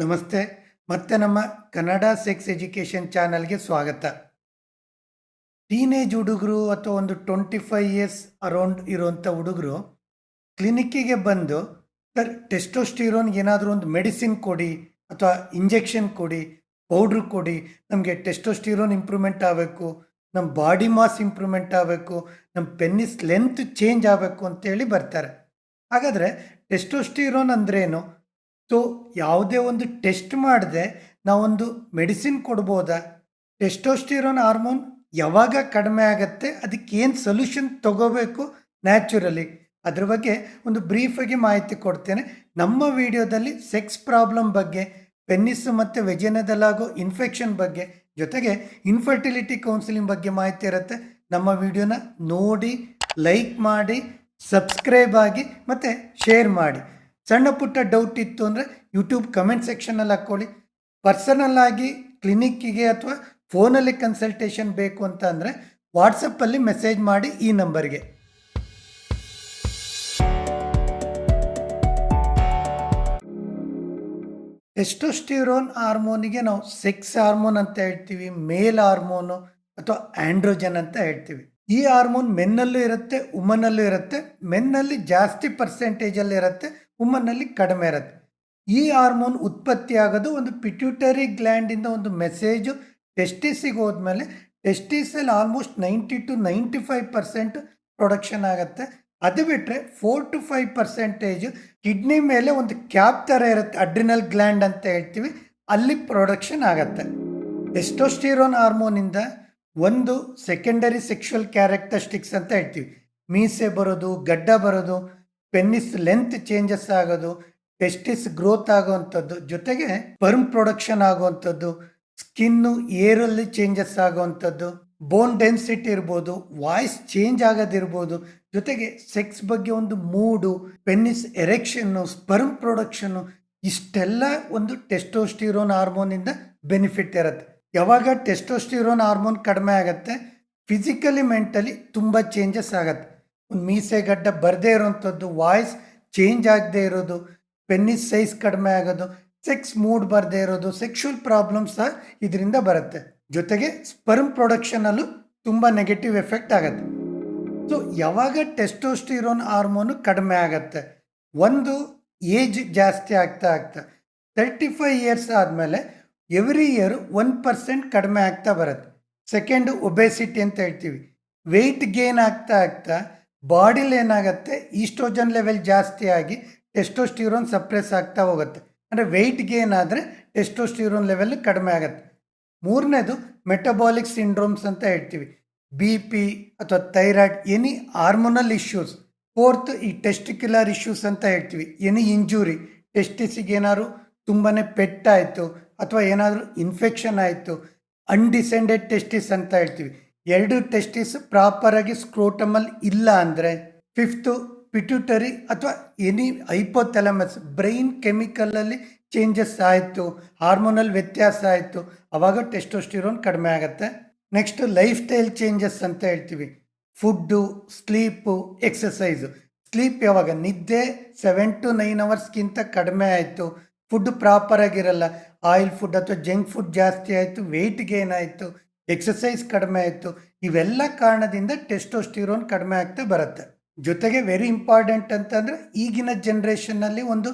ನಮಸ್ತೆ. ಮತ್ತೆ ನಮ್ಮ ಕನ್ನಡ ಸೆಕ್ಸ್ ಎಜುಕೇಷನ್ ಚಾನಲ್ಗೆ ಸ್ವಾಗತ. ಟೀನೇಜ್ ಹುಡುಗರು ಅಥವಾ ಒಂದು 25 ಇಯರ್ಸ್ ಅರೌಂಡ್ ಇರುವಂಥ ಹುಡುಗರು ಕ್ಲಿನಿಕ್ಕಿಗೆ ಬಂದು, ಸರ್ ಟೆಸ್ಟೋಸ್ಟಿರೋನ್ ಏನಾದರೂ ಒಂದು ಮೆಡಿಸಿನ್ ಕೊಡಿ ಅಥವಾ ಇಂಜೆಕ್ಷನ್ ಕೊಡಿ, ಪೌಡ್ರ್ ಕೊಡಿ, ನಮಗೆ ಟೆಸ್ಟೋಸ್ಟಿರೋನ್ ಇಂಪ್ರೂವ್ಮೆಂಟ್ ಆಗಬೇಕು, ನಮ್ಮ ಬಾಡಿ ಮಾಸ್ ಇಂಪ್ರೂವ್ಮೆಂಟ್ ಆಗಬೇಕು, ನಮ್ಮ ಪೆನ್ನಿಸ್ ಲೆಂತ್ ಚೇಂಜ್ ಆಗಬೇಕು ಅಂತೇಳಿ ಬರ್ತಾರೆ. ಹಾಗಾದರೆ ಟೆಸ್ಟೋಸ್ಟಿರೋನ್ ಅಂದ್ರೇನು? ಸೊ ಯಾವುದೇ ಒಂದು ಟೆಸ್ಟ್ ಮಾಡದೆ ನಾವೊಂದು ಮೆಡಿಸಿನ್ ಕೊಡ್ಬೋದಾ? ಟೆಸ್ಟೋಸ್ಟಿರೋನ್ ಹಾರ್ಮೋನ್ ಯಾವಾಗ ಕಡಿಮೆ ಆಗುತ್ತೆ, ಅದಕ್ಕೇನು ಸೊಲ್ಯೂಷನ್ ತಗೋಬೇಕು ನ್ಯಾಚುರಲಿ, ಅದ್ರ ಬಗ್ಗೆ ಒಂದು ಬ್ರೀಫಾಗಿ ಮಾಹಿತಿ ಕೊಡ್ತೇನೆ. ನಮ್ಮ ವಿಡಿಯೋದಲ್ಲಿ ಸೆಕ್ಸ್ ಪ್ರಾಬ್ಲಮ್ ಬಗ್ಗೆ, ಪೆನ್ನಿಸ್ ಮತ್ತು ವೆಜೆನದಲ್ಲಾಗೋ ಇನ್ಫೆಕ್ಷನ್ ಬಗ್ಗೆ, ಜೊತೆಗೆ ಇನ್ಫರ್ಟಿಲಿಟಿ ಕೌನ್ಸಿಲಿಂಗ್ ಬಗ್ಗೆ ಮಾಹಿತಿ ಇರುತ್ತೆ. ನಮ್ಮ ವಿಡಿಯೋನ ನೋಡಿ, ಲೈಕ್ ಮಾಡಿ, ಸಬ್ಸ್ಕ್ರೈಬ್ ಆಗಿ ಮತ್ತು ಶೇರ್ ಮಾಡಿ. ಸಣ್ಣ ಪುಟ್ಟ ಡೌಟ್ ಇತ್ತು ಅಂದರೆ ಯೂಟ್ಯೂಬ್ ಕಮೆಂಟ್ ಸೆಕ್ಷನಲ್ಲಿ ಹಾಕ್ಕೊಳ್ಳಿ. ಪರ್ಸನಲ್ ಆಗಿ ಕ್ಲಿನಿಕ್ಕಿಗೆ ಅಥವಾ ಫೋನಲ್ಲಿ ಕನ್ಸಲ್ಟೇಷನ್ ಬೇಕು ಅಂತ ಅಂದರೆ ವಾಟ್ಸಪ್ಪಲ್ಲಿ ಮೆಸೇಜ್ ಮಾಡಿ ಈ ನಂಬರ್ಗೆ. ಟೆಸ್ಟೋಸ್ಟಿರೋನ್ ಹಾರ್ಮೋನಿಗೆ ನಾವು ಸೆಕ್ಸ್ ಹಾರ್ಮೋನ್ ಅಂತ ಹೇಳ್ತೀವಿ, ಮೇಲ್ ಹಾರ್ಮೋನು ಅಥವಾ ಆಂಡ್ರೋಜನ್ ಅಂತ ಹೇಳ್ತೀವಿ. ಈ ಹಾರ್ಮೋನ್ ಮೆನ್ನಲ್ಲೂ ಇರುತ್ತೆ, ವುಮನ್ನಲ್ಲೂ ಇರುತ್ತೆ. ಮೆನ್ನಲ್ಲಿ ಜಾಸ್ತಿ ಪರ್ಸೆಂಟೇಜಲ್ಲಿ ಇರುತ್ತೆ, ವುಮನ್ನಲ್ಲಿ ಕಡಿಮೆ ಇರುತ್ತೆ. ಈ ಹಾರ್ಮೋನ್ ಉತ್ಪತ್ತಿ ಆಗೋದು ಒಂದು ಪಿಟ್ಯೂಟರಿ ಗ್ಲ್ಯಾಂಡಿಂದ ಒಂದು ಮೆಸೇಜು ಟೆಸ್ಟಿಸಿಗೆ ಹೋದ್ಮೇಲೆ ಟೆಸ್ಟಿಸಲ್ಲಿ ಆಲ್ಮೋಸ್ಟ್ 90 to 95% ಪ್ರೊಡಕ್ಷನ್ ಆಗುತ್ತೆ. ಅದು ಬಿಟ್ಟರೆ 4 to 5% ಕಿಡ್ನಿ ಮೇಲೆ ಒಂದು ಕ್ಯಾಪ್ ಥರ ಇರುತ್ತೆ, ಅಡ್ರಿನಲ್ ಗ್ಲ್ಯಾಂಡ್ ಅಂತ ಹೇಳ್ತೀವಿ, ಅಲ್ಲಿ ಪ್ರೊಡಕ್ಷನ್ ಆಗುತ್ತೆ. ಟೆಸ್ಟೋಸ್ಟಿರೋನ್ ಹಾರ್ಮೋನಿಂದ ಒಂದು ಸೆಕೆಂಡರಿ ಸೆಕ್ಷುವಲ್ ಕ್ಯಾರೆಕ್ಟರಿಸ್ಟಿಕ್ಸ್ ಅಂತ ಹೇಳ್ತೀವಿ. ಮೀಸೆ ಬರೋದು, ಗಡ್ಡ ಬರೋದು, ಪೆನ್ನಿಸ್ ಲೆಂತ್ ಚೇಂಜಸ್ ಆಗೋದು, ಟೆಸ್ಟಿಸ್ ಗ್ರೋತ್ ಆಗುವಂಥದ್ದು, ಜೊತೆಗೆ ಸ್ಪರ್ಮ್ ಪ್ರೊಡಕ್ಷನ್ ಆಗುವಂಥದ್ದು, ಸ್ಕಿನ್ನು ಏರಲ್ಲಿ ಚೇಂಜಸ್ ಆಗುವಂಥದ್ದು, ಬೋನ್ ಡೆನ್ಸಿಟಿ ಇರ್ಬೋದು, ವಾಯ್ಸ್ ಚೇಂಜ್ ಆಗೋದಿರ್ಬೋದು, ಜೊತೆಗೆ ಸೆಕ್ಸ್ ಬಗ್ಗೆ ಒಂದು ಮೂಡು, ಪೆನ್ನಿಸ್ ಎರೆಕ್ಷನ್ನು, ಸ್ಪರ್ಮ್ ಪ್ರೊಡಕ್ಷನ್ನು, ಇಷ್ಟೆಲ್ಲ ಒಂದು ಟೆಸ್ಟೋಸ್ಟಿರೋನ್ ಹಾರ್ಮೋನಿಂದ ಬೆನಿಫಿಟ್ ಇರುತ್ತೆ. ಯಾವಾಗ ಟೆಸ್ಟೋಸ್ಟಿರೋನ್ ಹಾರ್ಮೋನ್ ಕಡಿಮೆ ಆಗುತ್ತೆ, ಫಿಸಿಕಲಿ ಮೆಂಟಲಿ ತುಂಬ ಚೇಂಜಸ್ ಆಗುತ್ತೆ. ಒಂದು ಮೀಸೆ ಗಡ್ಡ ಬರದೇ ಇರೋವಂಥದ್ದು, ವಾಯ್ಸ್ ಚೇಂಜ್ ಆಗದೆ ಇರೋದು, ಪೆನ್ನಿಸ್ ಸೈಜ್ ಕಡಿಮೆ ಆಗೋದು, ಸೆಕ್ಸ್ ಮೂಡ್ ಬರದೇ ಇರೋದು, ಸೆಕ್ಷುವಲ್ ಪ್ರಾಬ್ಲಮ್ಸ್ ಸಹ ಇದರಿಂದ ಬರುತ್ತೆ. ಜೊತೆಗೆ ಸ್ಪರ್ಮ್ ಪ್ರೊಡಕ್ಷನಲ್ಲೂ ತುಂಬ ನೆಗೆಟಿವ್ ಎಫೆಕ್ಟ್ ಆಗುತ್ತೆ. ಸೊ ಯಾವಾಗ ಟೆಸ್ಟೋಸ್ಟಿರೋನ್ ಹಾರ್ಮೋನು ಕಡಿಮೆ ಆಗುತ್ತೆ, ಒಂದು ಏಜ್ ಜಾಸ್ತಿ ಆಗ್ತಾ 35 ಇಯರ್ಸ್ ಆದಮೇಲೆ ಎವ್ರಿ ಇಯರ್ 1% ಕಡಿಮೆ ಆಗ್ತಾ ಬರುತ್ತೆ. ಸೆಕೆಂಡು ಒಬೆಸಿಟಿ ಅಂತ ಹೇಳ್ತೀವಿ. ವೆಯ್ಟ್ ಗೇನ್ ಆಗ್ತಾ ಬಾಡಿಲಿ ಏನಾಗುತ್ತೆ, ಈಸ್ಟ್ರೋಜನ್ ಲೆವೆಲ್ ಜಾಸ್ತಿ ಆಗಿ ಟೆಸ್ಟೋಸ್ಟಿರೋನ್ ಸಪ್ರೆಸ್ ಆಗ್ತಾ ಹೋಗುತ್ತೆ. ಅಂದರೆ ವೆಯ್ಟ್ ಗೇನ್ ಆದರೆ ಟೆಸ್ಟೋಸ್ಟಿರೋನ್ ಲೆವೆಲ್ ಕಡಿಮೆ ಆಗುತ್ತೆ. ಮೂರನೇದು ಮೆಟಬಾಲಿಕ್ ಸಿಂಡ್ರೋಮ್ಸ್ ಅಂತ ಹೇಳ್ತೀವಿ. BP ಅಥವಾ thyroid, any hormonal issues. Fourth ಈ ಟೆಸ್ಟಿಕ್ಯುಲರ್ ಇಶ್ಯೂಸ್ ಅಂತ ಹೇಳ್ತೀವಿ. ಎನಿ ಇಂಜುರಿ, ಟೆಸ್ಟಿಸಿಗೆ ಏನಾದ್ರು ತುಂಬಾ ಪೆಟ್ಟಾಯಿತು ಅಥವಾ ಏನಾದರೂ ಇನ್ಫೆಕ್ಷನ್ ಆಯಿತು, ಅನ್ಡಿಸೆಂಡೆಡ್ ಟೆಸ್ಟಿಸ್ ಅಂತ ಹೇಳ್ತೀವಿ. 2 ಟೆಸ್ಟಿಸ್ ಪ್ರಾಪರಾಗಿ ಸ್ಕ್ರೋಟಮಲ್ ಇಲ್ಲ ಅಂದರೆ. ಫಿಫ್ತು ಪಿಟ್ಯೂಟರಿ ಅಥವಾ ಎನಿ ಹೈಪೋಥೆಲಮಸ್, ಬ್ರೈನ್ ಕೆಮಿಕಲಲ್ಲಿ ಚೇಂಜಸ್ ಆಯಿತು, ಹಾರ್ಮೋನಲ್ ವ್ಯತ್ಯಾಸ ಆಯಿತು, ಆವಾಗ ಟೆಸ್ಟೋಸ್ಟಿರೋನ್ ಕಡಿಮೆ ಆಗುತ್ತೆ. ನೆಕ್ಸ್ಟ್ ಲೈಫ್ ಸ್ಟೈಲ್ ಚೇಂಜಸ್ ಅಂತ ಹೇಳ್ತೀವಿ. Food, sleep, exercise. ಸ್ಲೀಪ್ ಯಾವಾಗ ನಿದ್ದೆ 7 to 9 ಅವರ್ಸ್ಗಿಂತ ಕಡಿಮೆ ಆಯಿತು, ಫುಡ್ ಪ್ರಾಪರಾಗಿರಲ್ಲ, ಆಯಿಲ್ ಫುಡ್ ಅಥವಾ ಜಂಕ್ ಫುಡ್ ಜಾಸ್ತಿ ಆಯಿತು, ವೆಯ್ಟ್ ಗೇನ್ ಆಯಿತು, ಎಕ್ಸಸೈಸ್ ಕಡಿಮೆ ಆಯಿತು, ಇವೆಲ್ಲ ಕಾರಣದಿಂದ ಟೆಸ್ಟೋಸ್ಟಿರೋನ್ ಕಡಿಮೆ ಆಗ್ತಾ ಬರುತ್ತೆ. ಜೊತೆಗೆ ವೆರಿ ಇಂಪಾರ್ಟೆಂಟ್ ಅಂತಂದರೆ ಈಗಿನ ಜನ್ರೇಷನ್ನಲ್ಲಿ ಒಂದು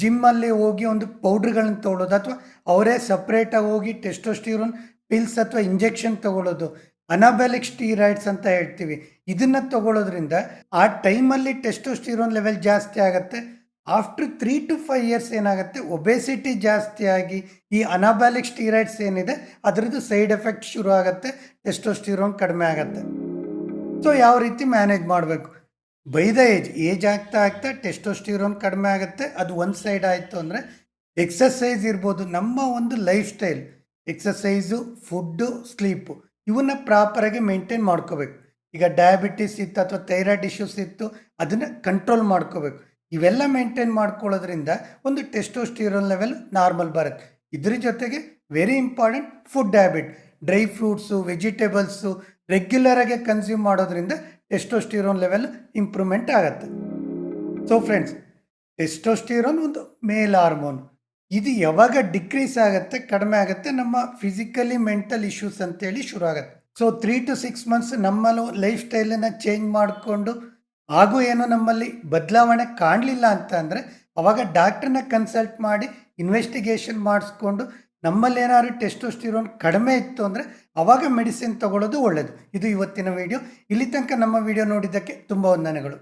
ಜಿಮ್ಮಲ್ಲಿ ಹೋಗಿ ಒಂದು ಪೌಡ್ರ್ಗಳನ್ನ ತೊಗೊಳ್ಳೋದು ಅಥವಾ ಅವರೇ ಸಪ್ರೇಟಾಗಿ ಹೋಗಿ ಟೆಸ್ಟೋಸ್ಟಿರೋನ್ ಪಿಲ್ಸ್ ಅಥವಾ ಇಂಜೆಕ್ಷನ್ ತೊಗೊಳ್ಳೋದು, ಅನಾಬೆಲಿಕ್ ಸ್ಟೀರಾಯ್ಡ್ಸ್ ಅಂತ ಹೇಳ್ತೀವಿ. ಇದನ್ನು ತೊಗೊಳ್ಳೋದ್ರಿಂದ ಆ ಟೈಮಲ್ಲಿ ಟೆಸ್ಟೋಸ್ಟಿರೋನ್ ಲೆವೆಲ್ ಜಾಸ್ತಿ ಆಗುತ್ತೆ. ಆಫ್ಟರ್ 3 to 5 ಇಯರ್ಸ್ ಏನಾಗುತ್ತೆ, ಒಬೆಸಿಟಿ ಜಾಸ್ತಿ ಆಗಿ ಈ ಅನಾಬಾಲಿಕ್ ಸ್ಟೀರಾಯ್ಡ್ಸ್ ಏನಿದೆ ಅದರದ್ದು ಸೈಡ್ ಎಫೆಕ್ಟ್ ಶುರು ಆಗುತ್ತೆ, ಟೆಸ್ಟೋಸ್ಟಿರೋನ್ ಕಡಿಮೆ ಆಗುತ್ತೆ. ಸೊ ಯಾವ ರೀತಿ ಮ್ಯಾನೇಜ್ ಮಾಡಬೇಕು? ಬೈ ದ ಏಜ್ ಆಗ್ತಾ ಟೆಸ್ಟೋಸ್ಟಿರೋನ್ ಕಡಿಮೆ ಆಗುತ್ತೆ. ಅದು ಒಂದು ಸೈಡ್ ಆಯಿತು ಅಂದರೆ ಎಕ್ಸಸೈಸ್ ಇರ್ಬೋದು. ನಮ್ಮ ಒಂದು life style, exercise, food, sleep, ಇವನ್ನ ಪ್ರಾಪರಾಗಿ ಮೇಂಟೈನ್ ಮಾಡ್ಕೋಬೇಕು. ಈಗ ಡಯಾಬಿಟಿಸ್ ಇತ್ತು ಅಥವಾ ಥೈರಾಯ್ಡ್ ಇಶ್ಯೂಸ್ ಇತ್ತು, ಅದನ್ನು ಕಂಟ್ರೋಲ್ ಮಾಡ್ಕೋಬೇಕು. ಇವೆಲ್ಲ ಮೇಂಟೈನ್ ಮಾಡ್ಕೊಳ್ಳೋದ್ರಿಂದ ಒಂದು ಟೆಸ್ಟೋಸ್ಟಿರೋನ್ ಲೆವೆಲ್ ನಾರ್ಮಲ್ ಬರುತ್ತೆ. ಇದ್ರ ಜೊತೆಗೆ very important food habit, dry fruits, vegetables ರೆಗ್ಯುಲರಾಗಿ ಕನ್ಸ್ಯೂಮ್ ಮಾಡೋದ್ರಿಂದ ಟೆಸ್ಟೋಸ್ಟಿರೋನ್ ಲೆವೆಲ್ ಇಂಪ್ರೂವ್ಮೆಂಟ್ ಆಗುತ್ತೆ. ಸೊ ಫ್ರೆಂಡ್ಸ್, ಟೆಸ್ಟೋಸ್ಟಿರೋನ್ ಒಂದು ಮೇಲ್ ಹಾರ್ಮೋನ್. ಇದು ಯಾವಾಗ ಡಿಕ್ರೀಸ್ ಆಗುತ್ತೆ, ಕಡಿಮೆ ಆಗುತ್ತೆ, ನಮ್ಮ ಫಿಸಿಕಲಿ ಮೆಂಟಲ್ ಇಶ್ಯೂಸ್ ಅಂತೇಳಿ ಶುರು ಆಗುತ್ತೆ. ಸೊ 3 to 6 ಮಂತ್ಸ್ ನಮ್ಮಲ್ಲೂ ಲೈಫ್ ಸ್ಟೈಲನ್ನು ಚೇಂಜ್ ಮಾಡಿಕೊಂಡು ಹಾಗೂ ಏನೋ ನಮ್ಮಲ್ಲಿ ಬದಲಾವಣೆ ಕಾಣಲಿಲ್ಲ ಅಂತ ಅಂದರೆ ಅವಾಗ ಡಾಕ್ಟ್ರನ್ನ ಕನ್ಸಲ್ಟ್ ಮಾಡಿ ಇನ್ವೆಸ್ಟಿಗೇಷನ್ ಮಾಡಿಸ್ಕೊಂಡು ನಮ್ಮಲ್ಲಿ ಏನಾದ್ರು ಟೆಸ್ಟೋಸ್ಟಿರೋನ್ ಕಡಿಮೆ ಇತ್ತು ಅಂದರೆ ಅವಾಗ ಮೆಡಿಸಿನ್ ತಗೊಳ್ಳೋದು ಒಳ್ಳೆಯದು. ಇದು ಇವತ್ತಿನ ವಿಡಿಯೋ. ಇಲ್ಲಿ ತನಕ ನಮ್ಮ ವಿಡಿಯೋ ನೋಡಿದ್ದಕ್ಕೆ ತುಂಬ ವಂದನೆಗಳು.